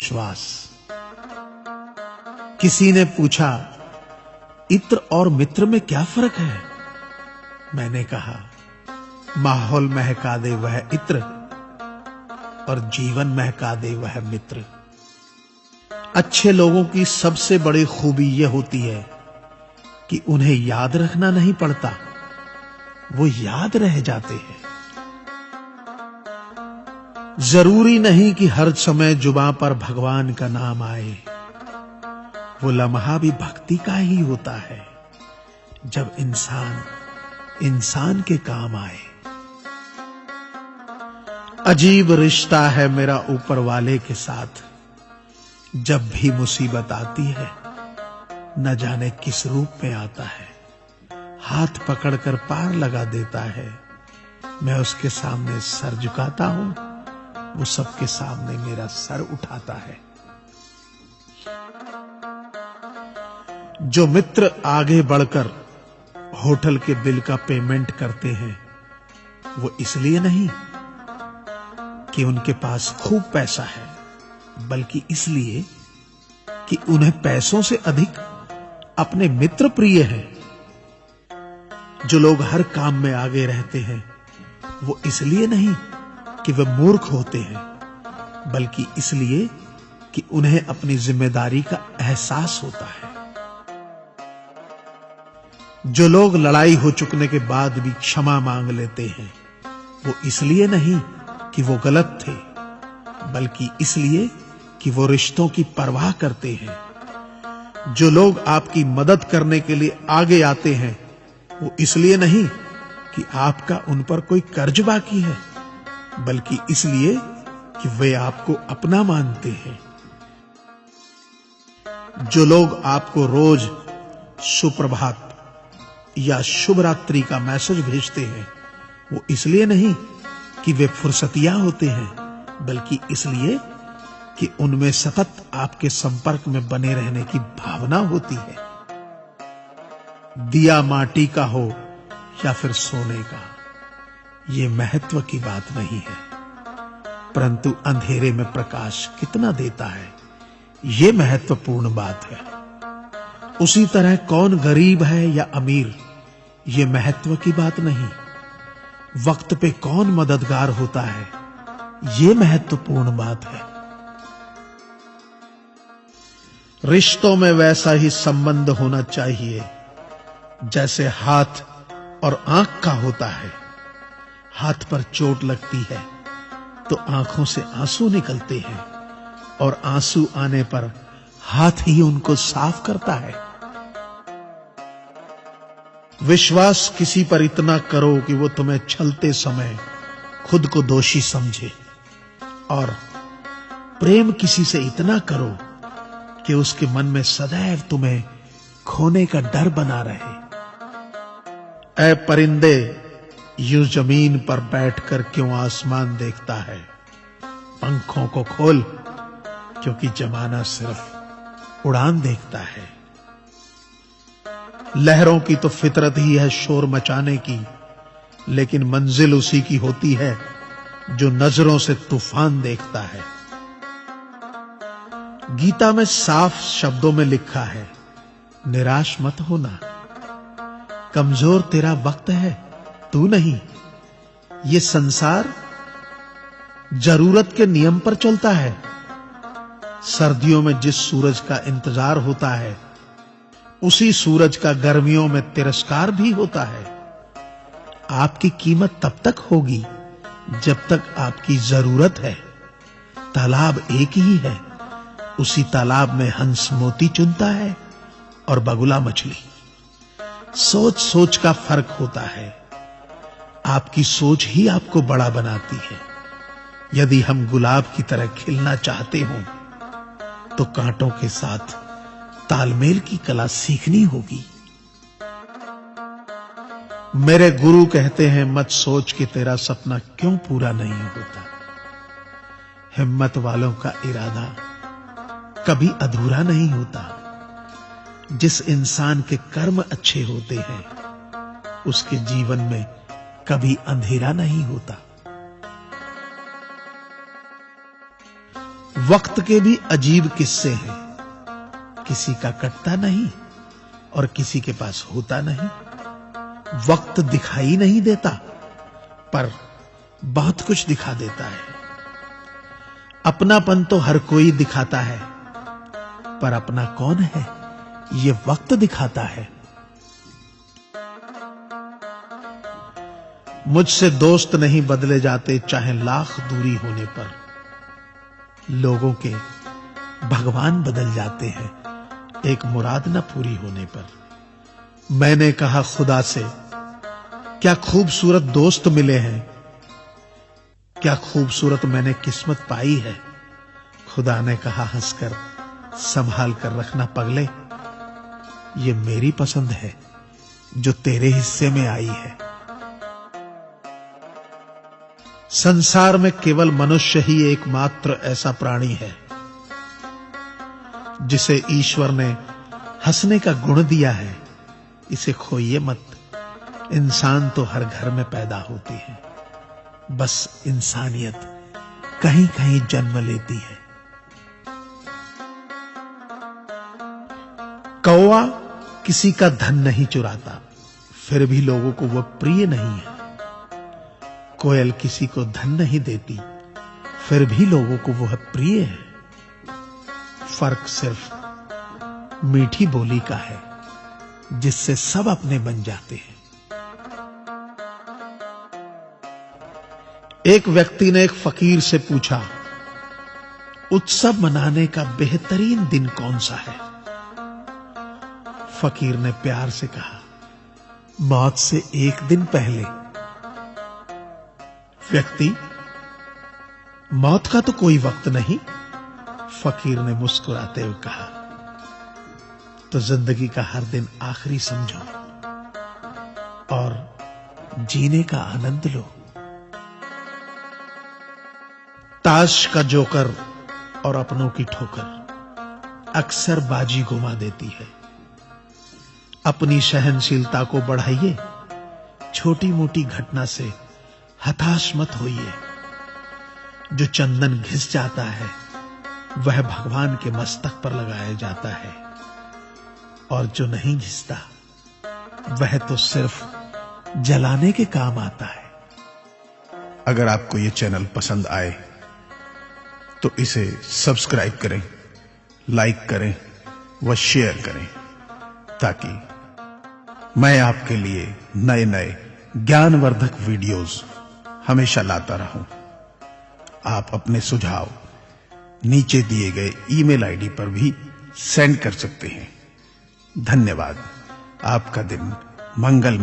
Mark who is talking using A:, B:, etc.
A: विश्वास। किसी ने पूछा, इत्र और मित्र में क्या फर्क है? मैंने कहा, माहौल महका दे वह इत्र और जीवन महका दे वह मित्र। अच्छे लोगों की सबसे बड़ी खूबी यह होती है कि उन्हें याद रखना नहीं पड़ता, वो याद रह जाते हैं। जरूरी नहीं कि हर समय जुबां पर भगवान का नाम आए, वो लम्हा भी भक्ति का ही होता है जब इंसान इंसान के काम आए। अजीब रिश्ता है मेरा ऊपर वाले के साथ, जब भी मुसीबत आती है न जाने किस रूप में आता है, हाथ पकड़कर पार लगा देता है। मैं उसके सामने सर झुकाता हूं, वो सबके सामने मेरा सर उठाता है। जो मित्र आगे बढ़कर होटल के बिल का पेमेंट करते हैं, वो इसलिए नहीं कि उनके पास खूब पैसा है, बल्कि इसलिए कि उन्हें पैसों से अधिक अपने मित्र प्रिय हैं। जो लोग हर काम में आगे रहते हैं, वो इसलिए नहीं कि वे मूर्ख होते हैं, बल्कि इसलिए कि उन्हें अपनी जिम्मेदारी का एहसास होता है। जो लोग लड़ाई हो चुकने के बाद भी क्षमा मांग लेते हैं, वो इसलिए नहीं कि वो गलत थे, बल्कि इसलिए कि वो रिश्तों की परवाह करते हैं। जो लोग आपकी मदद करने के लिए आगे आते हैं, वो इसलिए नहीं कि आपका उन पर कोई कर्ज बाकी है, बल्कि इसलिए कि वे आपको अपना मानते हैं। जो लोग आपको रोज सुप्रभात या शुभ रात्रि का मैसेज भेजते हैं, वो इसलिए नहीं कि वे फुर्सतिया होते हैं, बल्कि इसलिए कि उनमें सतत आपके संपर्क में बने रहने की भावना होती है। दिया माटी का हो या फिर सोने का, ये महत्व की बात नहीं है, परंतु अंधेरे में प्रकाश कितना देता है, ये महत्वपूर्ण बात है। उसी तरह कौन गरीब है या अमीर, ये महत्व की बात नहीं। वक्त पे कौन मददगार होता है, ये महत्वपूर्ण बात है। रिश्तों में वैसा ही संबंध होना चाहिए जैसे हाथ और आंख का होता है। हाथ पर चोट लगती है तो आंखों से आंसू निकलते हैं, और आंसू आने पर हाथ ही उनको साफ करता है। विश्वास किसी पर इतना करो कि वो तुम्हें छलते समय खुद को दोषी समझे, और प्रेम किसी से इतना करो कि उसके मन में सदैव तुम्हें खोने का डर बना रहे। ऐ परिंदे, यूं जमीन पर बैठकर क्यों आसमान देखता है? पंखों को खोल, क्योंकि जमाना सिर्फ उड़ान देखता है। लहरों की तो फितरत ही है शोर मचाने की, लेकिन मंजिल उसी की होती है जो नजरों से तूफान देखता है। गीता में साफ शब्दों में लिखा है, निराश मत होना, कमजोर तेरा वक्त है, तू नहीं। ये संसार जरूरत के नियम पर चलता है। सर्दियों में जिस सूरज का इंतजार होता है, उसी सूरज का गर्मियों में तिरस्कार भी होता है। आपकी कीमत तब तक होगी जब तक आपकी जरूरत है। तालाब एक ही है, उसी तालाब में हंस मोती चुनता है और बगुला मछली। सोच सोच का फर्क होता है। आपकी सोच ही आपको बड़ा बनाती है। यदि हम गुलाब की तरह खिलना चाहते हो, तो कांटों के साथ तालमेल की कला सीखनी होगी। मेरे गुरु कहते हैं, मत सोच कि तेरा सपना क्यों पूरा नहीं होता। हिम्मत वालों का इरादा कभी अधूरा नहीं होता। जिस इंसान के कर्म अच्छे होते हैं, उसके जीवन में कभी अंधेरा नहीं होता। वक्त के भी अजीब किस्से हैं। किसी का कटता नहीं और किसी के पास होता नहीं। वक्त दिखाई नहीं देता, पर बहुत कुछ दिखा देता है। अपनापन तो हर कोई दिखाता है, पर अपना कौन है ये वक्त दिखाता है। मुझसे दोस्त नहीं बदले जाते, चाहे लाख दूरी होने पर। लोगों के भगवान बदल जाते हैं, एक मुराद न पूरी होने पर। मैंने कहा खुदा से, क्या खूबसूरत दोस्त मिले हैं, क्या खूबसूरत मैंने किस्मत पाई है। खुदा ने कहा हंसकर, संभाल कर रखना पगले, ये मेरी पसंद है जो तेरे हिस्से में आई है। संसार में केवल मनुष्य ही एकमात्र ऐसा प्राणी है जिसे ईश्वर ने हंसने का गुण दिया है। इसे खोइए मत। इंसान तो हर घर में पैदा होती है, बस इंसानियत कहीं कहीं जन्म लेती है। कौवा किसी का धन नहीं चुराता, फिर भी लोगों को वह प्रिय नहीं है। कोयल किसी को धन नहीं देती, फिर भी लोगों को वह प्रिय है। फर्क सिर्फ मीठी बोली का है, जिससे सब अपने बन जाते हैं। एक व्यक्ति ने एक फकीर से पूछा, उत्सव मनाने का बेहतरीन दिन कौन सा है। फकीर ने प्यार से कहा, मौत से एक दिन पहले। व्यक्ति, मौत का तो कोई वक्त नहीं। फकीर ने मुस्कुराते हुए कहा, तो जिंदगी का हर दिन आखिरी समझो और जीने का आनंद लो। ताश का जोकर और अपनों की ठोकर अक्सर बाजी घुमा देती है। अपनी सहनशीलता को बढ़ाइए, छोटी मोटी घटना से हताश मत होइए। जो चंदन घिस जाता है वह भगवान के मस्तक पर लगाया जाता है, और जो नहीं घिसता वह तो सिर्फ जलाने के काम आता है।
B: अगर आपको यह चैनल पसंद आए तो इसे सब्सक्राइब करें, लाइक करें व शेयर करें, ताकि मैं आपके लिए नए नए ज्ञानवर्धक वीडियोस हमेशा लाता रहूं। आप अपने सुझाव नीचे दिए गए ईमेल आईडी पर भी सेंड कर सकते हैं। धन्यवाद। आपका दिन मंगलमय